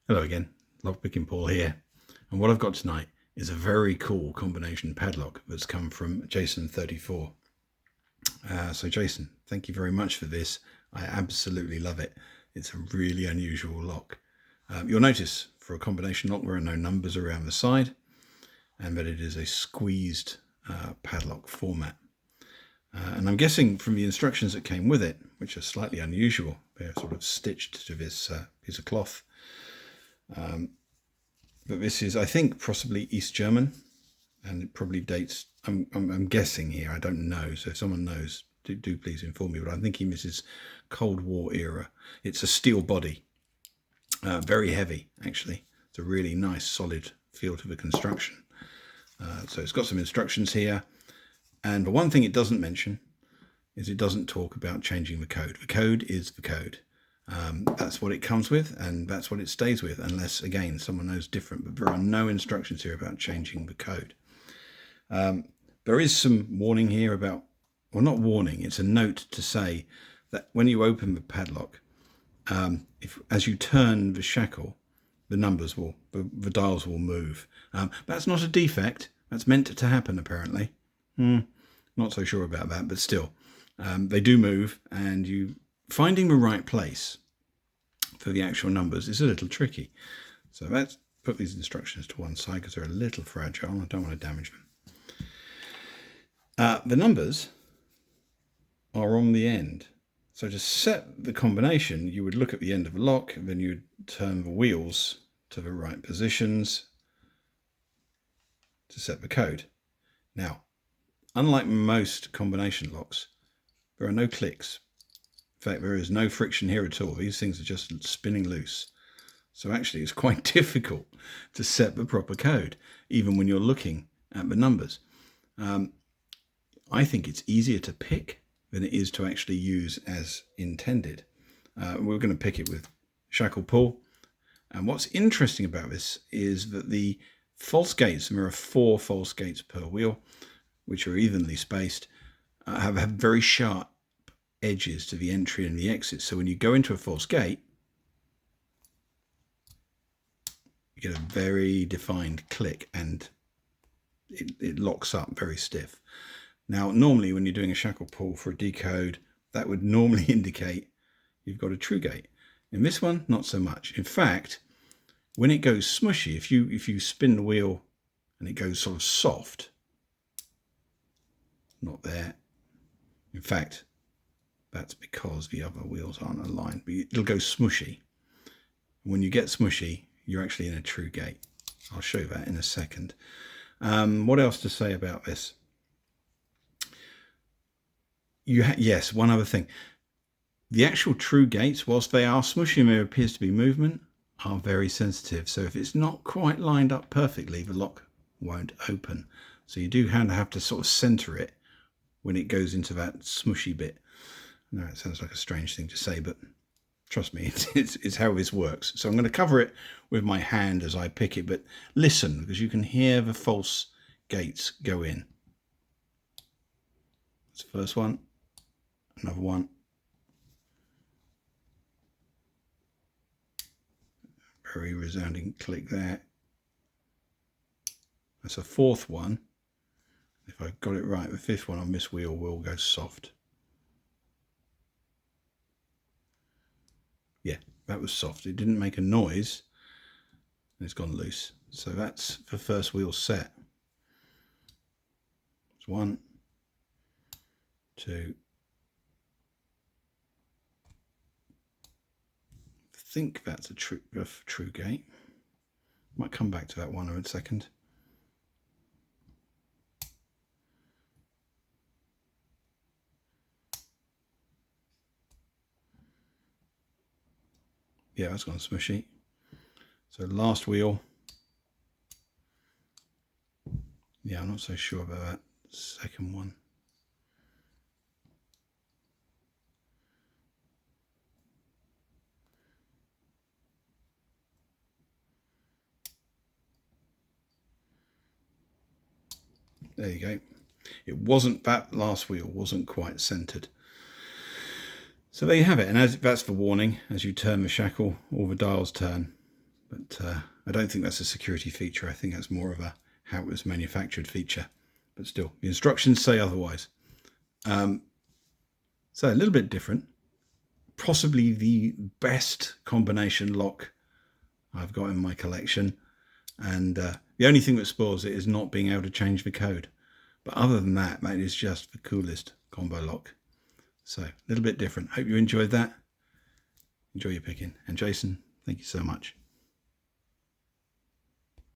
Hello again, Lockpicking Paul here, and what I've got tonight is a very cool combination padlock that's come from Jason34. So Jason, thank you very much for this. I absolutely love it. It's a really unusual lock. You'll notice for a combination lock there are no numbers around the side, and that it is a squeezed padlock format. And I'm guessing from the instructions that came with it, which are slightly unusual, they're sort of stitched to this piece of cloth. But this is, I think, possibly East German, and it probably dates, I'm guessing here, I don't know, so if someone knows, do please inform me, but I'm thinking this is Cold War era. It's a steel body, very heavy actually. It's a really nice solid feel to the construction. So it's got some instructions here, and the one thing it doesn't mention is it doesn't talk about changing the code. The code is the code. That's what it comes with, and that's what it stays with, unless again someone knows different, but there are no instructions here about changing the code. There is some warning here about, well, not warning, it's a note to say that when you open the padlock, as you turn the shackle, the numbers will, the dials will move. That's not a defect, that's meant to happen apparently. Not so sure about that, but still, they do move, and you finding the right place for the actual numbers is a little tricky. So let's put these instructions to one side because they're a little fragile. I don't want to damage them. The numbers are on the end. So to set the combination, you would look at the end of the lock, and then you would turn the wheels to the right positions to set the code. Now, unlike most combination locks, there are no clicks. In fact, there is no friction here at all. These things are just spinning loose. So actually it's quite difficult to set the proper code, even when you're looking at the numbers. I think it's easier to pick than it is to actually use as intended. We're going to pick it with shackle pull. And what's interesting about this is that the false gates, and there are 4 false gates per wheel, which are evenly spaced, have very sharp edges to the entry and the exit. So when you go into a false gate, you get a very defined click, and it locks up very stiff. Now, normally when you're doing a shackle pull for a decode, that would normally indicate you've got a true gate. In this one, not so much. In fact, when it goes smushy, if you spin the wheel and it goes sort of soft, not there. In fact, that's because the other wheels aren't aligned, but it'll go smushy. When you get smushy, you're actually in a true gate. I'll show you that in a second. What else to say about this? Yes, one other thing. The actual true gates, whilst they are smushy and there appears to be movement, are very sensitive. So if it's not quite lined up perfectly, the lock won't open. So you do have to sort of center it when it goes into that smushy bit. No, it sounds like a strange thing to say, but trust me, it's how this works. So I'm going to cover it with my hand as I pick it, but listen, because you can hear the false gates go in. That's the first one, another one. Very resounding click there. That's a 4th one. If I got it right, the 5th one on this wheel will go soft. Yeah, that was soft. It didn't make a noise, and it's gone loose. So that's the first wheel set. It's 1, 2. I think that's a true gate. Might come back to that one in a second. Yeah, that's gone smushy. So last wheel. Yeah, I'm not so sure about that second one. There you go. It wasn't, that last wheel wasn't quite centered. So there you have it, and that's the warning. As you turn the shackle, all the dials turn, But I don't think that's a security feature. I think that's more of a how it was manufactured feature. But still, the instructions say otherwise. So a little bit different. Possibly the best combination lock I've got in my collection. And the only thing that spoils it is not being able to change the code. But other than that, that is just the coolest combo lock. So a little bit different. Hope you enjoyed that. Enjoy your picking. And Jason, thank you so much.